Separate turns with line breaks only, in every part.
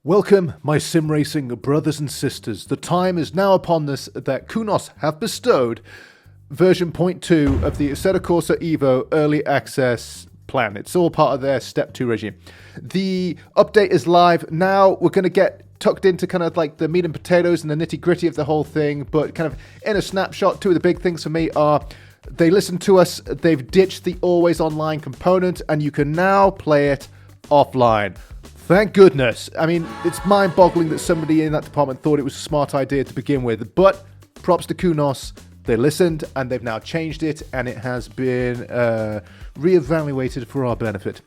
Welcome, my sim racing brothers and sisters. The time is now upon us that Kunos have bestowed version 0.2 of the Assetto Corsa EVO early access plan. It's all part of their step 2 regime. The update is live. Now we're going to get tucked into kind of like the meat and potatoes and the nitty gritty of the whole thing, but kind of in a snapshot, two of the big things for me are they listened to us, they've ditched the always online component, and you can now play it offline. Thank goodness. I mean, it's mind-boggling that somebody in that department thought it was a smart idea to begin with, but props to Kunos. They listened, and they've now changed it, and it has been re-evaluated for our benefit.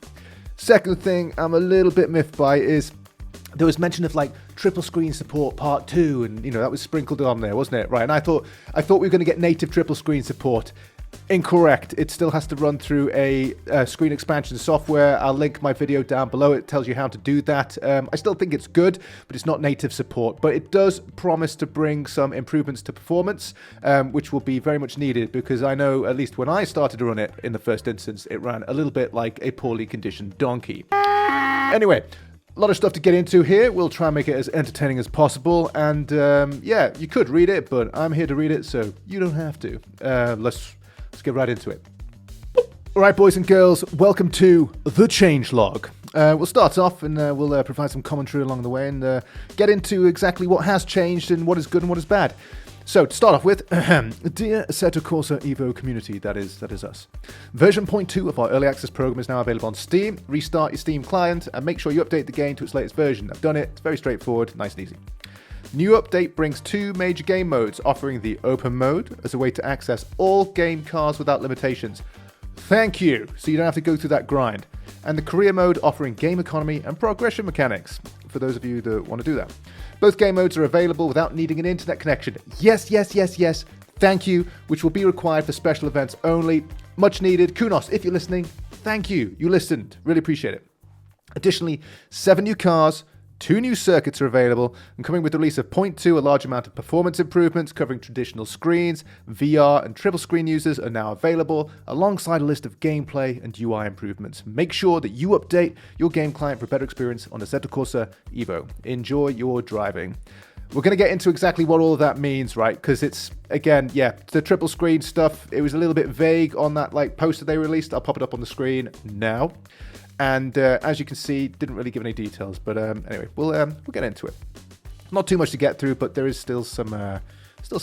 Second thing I'm a little bit miffed by is there was mention of like triple screen support part 2, and you know that was sprinkled on there, wasn't it? Right, and I thought we were going to get native triple screen support. Incorrect. It still has to run through a screen expansion software. I'll link my video down below. It tells you how to do that. I still think it's good, but it's not native support. But it does promise to bring some improvements to performance, which will be very much needed because I know, at least when I started to run it in the first instance, it ran a little bit like a poorly conditioned donkey. Anyway, a lot of stuff to get into here. We'll try and make it as entertaining as possible. And yeah, you could read it, but I'm here to read it, so you don't have to. Let's get right into it. All right, boys and girls, welcome to the changelog. We'll start off and we'll provide some commentary along the way and get into exactly what has changed and what is good and what is bad. So, to start off with, dear Assetto Corsa EVO community, that is us. Version 0.2 of our early access program is now available on Steam. Restart your Steam client and make sure you update the game to its latest version. I've done it. It's very straightforward, nice and easy. New update brings 2 major game modes, offering the open mode as a way to access all game cars without limitations. Thank you, so you don't have to go through that grind. And the career mode offering game economy and progression mechanics, for those of you that want to do that. Both game modes are available without needing an internet connection. Yes, thank you, which will be required for special events only. Much needed. Kunos, if you're listening, thank you. You listened. Really appreciate it. Additionally, 7 new cars, 2 new circuits are available, and coming with the release of 0.2, a large amount of performance improvements covering traditional screens, VR, and triple screen users are now available, alongside a list of gameplay and UI improvements. Make sure that you update your game client for a better experience on Assetto Corsa EVO. Enjoy your driving. We're going to get into exactly what all of that means, right? Because it's, again, yeah, the triple screen stuff, it was a little bit vague on that like poster they released. I'll pop it up on the screen now. And as you can see, didn't really give any details. But anyway, we'll get into it. Not too much to get through, but there is still some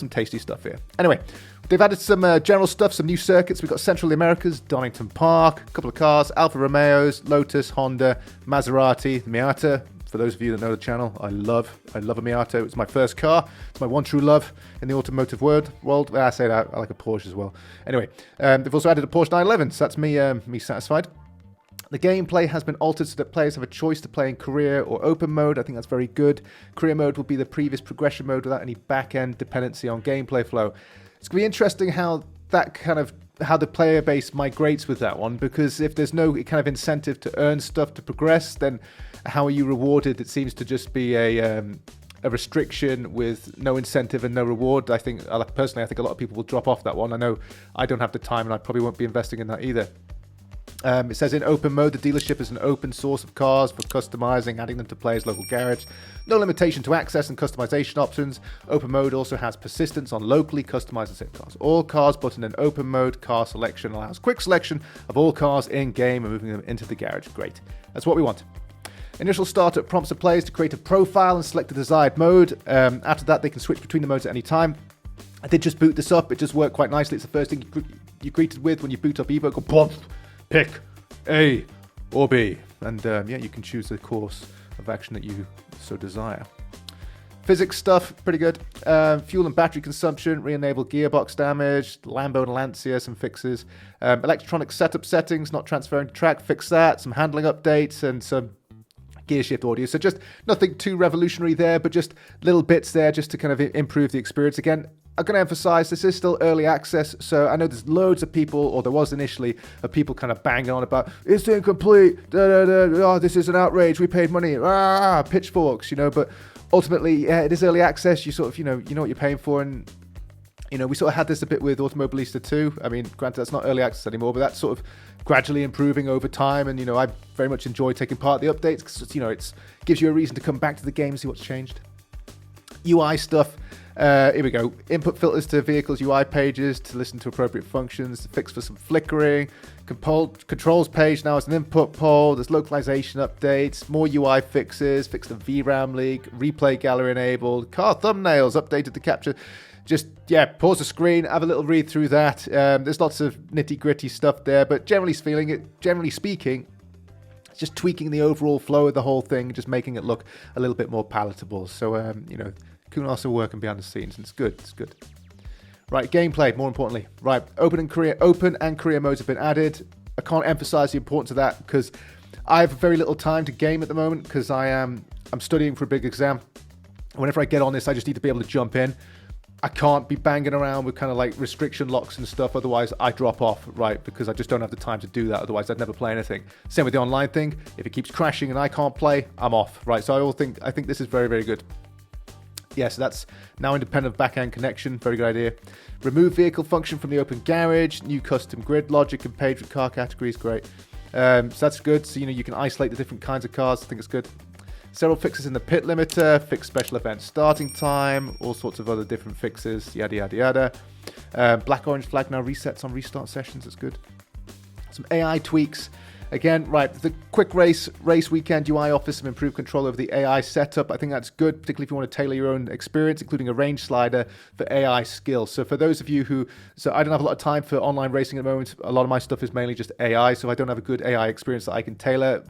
tasty stuff here. Anyway, they've added some general stuff, some new circuits. We've got Central Americas, Donington Park, a couple of cars, Alfa Romeos, Lotus, Honda, Maserati, Miata. For those of you that know the channel, I love a Miata. It's my first car. It's my one true love in the automotive world. I say that, I like a Porsche as well. Anyway, they've also added a Porsche 911, so that's me satisfied. The gameplay has been altered so that players have a choice to play in career or open mode. I think that's very good. Career mode will be the previous progression mode without any back-end dependency on gameplay flow. It's going to be interesting how the player base migrates with that one, because if there's no kind of incentive to earn stuff to progress, then how are you rewarded? It seems to just be a restriction with no incentive and no reward. Personally, I think a lot of people will drop off that one. I know I don't have the time and I probably won't be investing in that either. It says in open mode, the dealership is an open source of cars for customizing, adding them to players' local garage. No limitation to access and customization options. Open mode also has persistence on locally customized and saved cars. All cars button in open mode car selection allows quick selection of all cars in game and moving them into the garage. Great. That's what we want. Initial startup prompts the players to create a profile and select the desired mode. After that, they can switch between the modes at any time. I did just boot this up. It just worked quite nicely. It's the first thing you're greeted with when you boot up EVO. Go boom. Pick A or B, and yeah, you can choose the course of action that you so desire. Physics stuff, pretty good. Fuel and battery consumption, re-enable gearbox damage, Lambo and Lancia, some fixes. Electronic setup settings, not transferring to track, fix that. Some handling updates and some gear shift audio. So just nothing too revolutionary there, but just little bits there just to kind of improve the experience. Again, I'm going to emphasize this is still early access, so I know there's loads of people, or there was initially, of people kind of banging on about, it's incomplete, oh, this is an outrage, we paid money, pitchforks, but ultimately, yeah, it is early access, you sort of, you know what you're paying for, and You know, we sort of had this a bit with Automobilista 2. I mean, granted, that's not early access anymore, but that's sort of gradually improving over time. And, you know, I very much enjoy taking part in the updates because, you know, it gives you a reason to come back to the game and see what's changed. UI stuff. Here we go. Input filters to vehicles UI pages to listen to appropriate functions. Fix for some flickering. Controls page now as an input poll. There's localization updates. More UI fixes. Fix the VRAM leak. Replay gallery enabled. Car thumbnails updated to capture. Just, yeah, pause the screen, have a little read through that. There's lots of nitty-gritty stuff there, but generally speaking, it's just tweaking the overall flow of the whole thing, just making it look a little bit more palatable. So, you know, Kunos are working behind the scenes, and it's good. It's good. Right, gameplay, more importantly. Right, open and career modes have been added. I can't emphasize the importance of that because I have very little time to game at the moment because I'm studying for a big exam. Whenever I get on this, I just need to be able to jump in. I can't be banging around with kind of like restriction locks and stuff. Otherwise, I drop off, right? Because I just don't have the time to do that. Otherwise, I'd never play anything. Same with the online thing. If it keeps crashing and I can't play, I'm off, right? So I think this is very, very good. Yeah, so that's now independent of back-end connection. Very good idea. Remove vehicle function from the open garage. New custom grid logic and page with car categories. Great. So that's good. So, you know, you can isolate the different kinds of cars. I think it's good. Several fixes in the pit limiter, fix special event starting time, all sorts of other different fixes, yada, yada, yada. Black-orange flag now resets on restart sessions. That's good. Some AI tweaks. Again, right, the quick race weekend UI offers some improved control over the AI setup. I think that's good, particularly if you want to tailor your own experience, including a range slider for AI skills. So for those of you so I don't have a lot of time for online racing at the moment. A lot of my stuff is mainly just AI. So if I don't have a good AI experience that I can tailor,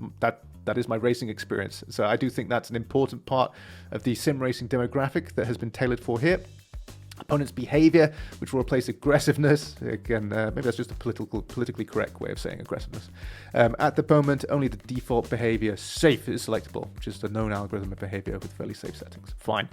that is my racing experience. So I do think that's an important part of the sim racing demographic that has been tailored for here. Opponent's behavior, which will replace aggressiveness. Again, maybe that's just a politically correct way of saying aggressiveness. At the moment, only the default behavior safe is selectable, which is the known algorithm of behavior with fairly safe settings. Fine.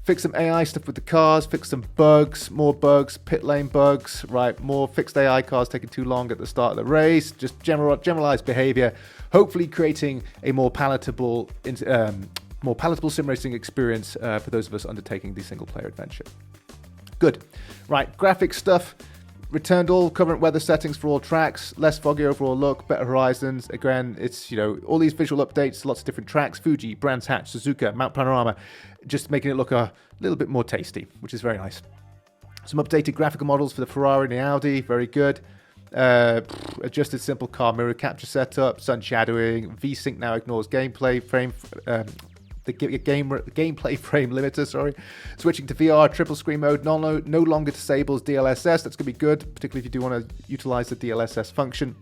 Fix some AI stuff with the cars, fix some bugs, more bugs, pit lane bugs, right? More fixed AI cars taking too long at the start of the race, just generalized behavior, hopefully creating a more palatable sim racing experience for those of us undertaking the single player adventure. Good. Right, graphic stuff. Returned all current weather settings for all tracks, less foggy overall look, better horizons. Again, it's, you know, all these visual updates, lots of different tracks, Fuji, Brands Hatch, Suzuka, Mount Panorama, just making it look a little bit more tasty, which is very nice. Some updated graphical models for the Ferrari and the Audi, very good. Adjusted simple car mirror capture setup, sun shadowing, VSync now ignores gameplay frame gameplay frame limiter, Switching to VR triple screen mode no longer disables DLSS. That's going to be good, particularly if you do want to utilize the DLSS function.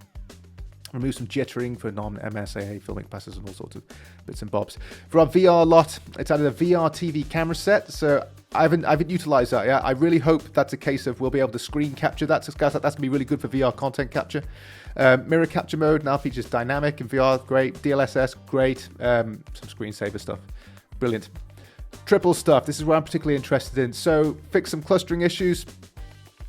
Remove some jittering for non-MSAA filming passes and all sorts of bits and bobs. For our VR lot, it's added a VR TV camera set, so I haven't utilized that yet. I really hope that's a case of we'll be able to screen capture that. So that's going to be really good for VR content capture. Mirror capture mode now features dynamic in VR, great. DLSS, great. Some screensaver stuff, brilliant. Triple stuff, this is what I'm particularly interested in. So fix some clustering issues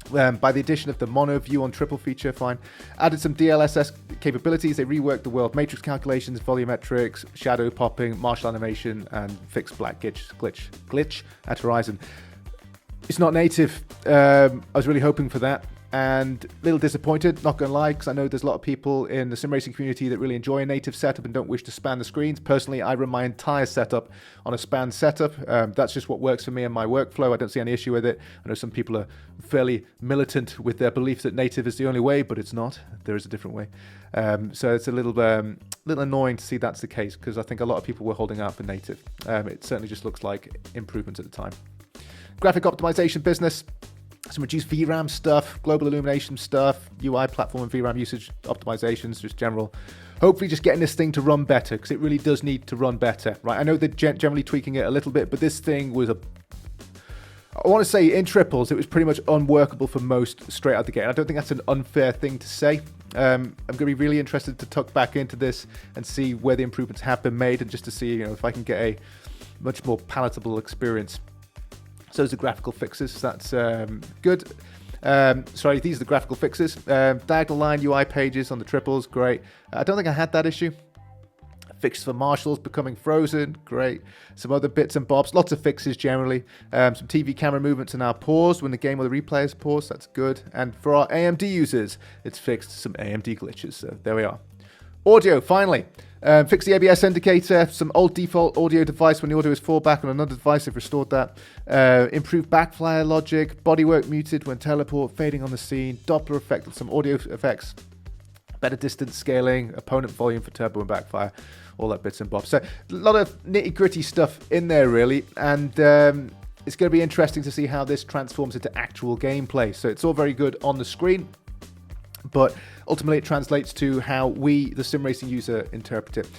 by the addition of the mono view on triple feature, fine. Added some DLSS capabilities. They reworked the world matrix calculations, volumetrics, shadow popping, martial animation, and fixed black glitch at horizon. It's not native. I was really hoping for that. And a little disappointed, not going to lie, because I know there's a lot of people in the sim racing community that really enjoy a native setup and don't wish to span the screens. Personally, I run my entire setup on a span setup. That's just what works for me and my workflow. I don't see any issue with it. I know some people are fairly militant with their belief that native is the only way, but it's not. There is a different way. So it's a little annoying to see that's the case, because I think a lot of people were holding out for native. It certainly just looks like improvements at the time. Graphic optimization business. Some reduced VRAM stuff, global illumination stuff, UI platform and VRAM usage optimizations, just general. Hopefully just getting this thing to run better, because it really does need to run better, right? I know they're generally tweaking it a little bit, but this thing was I want to say in triples, it was pretty much unworkable for most straight out the gate. I don't think that's an unfair thing to say. I'm going to be really interested to tuck back into this and see where the improvements have been made, and just to see, if I can get a much more palatable experience. So those are graphical fixes. That's good. These are the graphical fixes. Diagonal line UI pages on the triples, great. I don't think I had that issue. Fixed for marshals becoming frozen, great. Some other bits and bobs, lots of fixes generally. Some TV camera movements are now paused when the game or the replay is paused, that's good. And for our AMD users, it's fixed some AMD glitches, so there we are. Audio, finally. Fix the ABS indicator, some old default audio device when the audio is fallback on another device, they've restored that. Improved backfire logic, bodywork muted when teleport, fading on the scene, Doppler effect and some audio effects. Better distance scaling, opponent volume for turbo and backfire, all that bits and bobs. So a lot of nitty gritty stuff in there really, and it's going to be interesting to see how this transforms into actual gameplay. So it's all very good on the screen, but ultimately it translates to how we, the sim racing user, interpret it.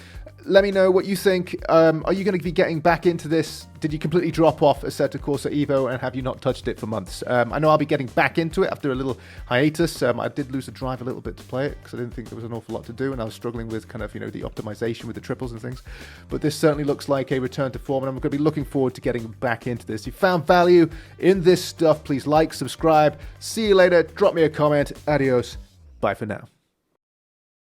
Let me know what you think. Are you going to be getting back into this? Did you completely drop off Assetto Corsa EVO and have you not touched it for months? I know I'll be getting back into it after a little hiatus. I did lose the drive a little bit to play it because I didn't think there was an awful lot to do, and I was struggling with kind of, the optimization with the triples and things. But this certainly looks like a return to form, and I'm going to be looking forward to getting back into this. If you found value in this stuff, please like, subscribe. See you later. Drop me a comment. Adios. Bye for now.